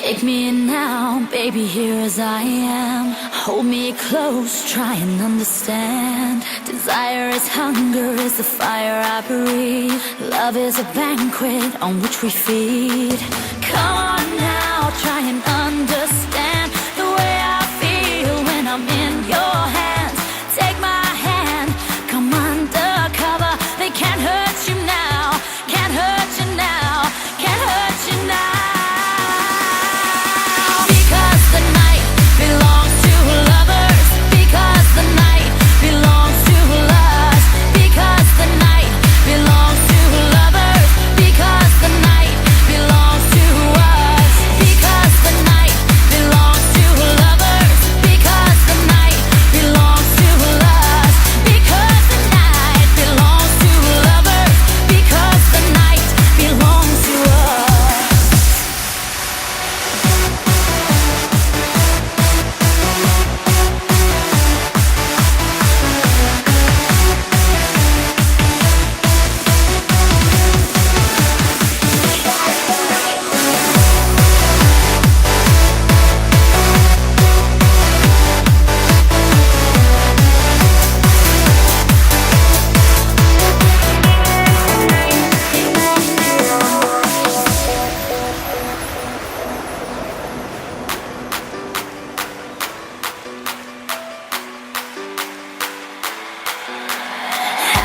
Take me in now, baby, here as I am. Hold me close, try and understand. Desire is hunger, is the fire I breathe. Love is a banquet on which we feed. Come on now, try and understand the way I feel when I'm in your hands. Take my hand, come undercover. They can't hurt you now, can't hurt you now, can't hurt you now.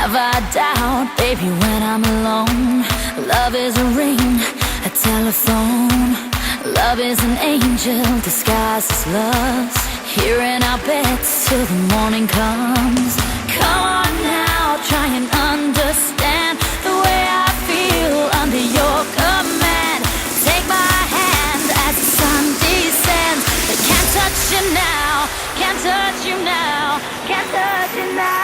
Have I doubt, baby, when I'm alone? Love is a ring, a telephone. Love is an angel disguised as lust. Here in our beds till the morning comes. Come on now, try and understand the way I feel under your command. Take my hand as the sun descends. They can't touch you now, can't touch you now, can't touch you now.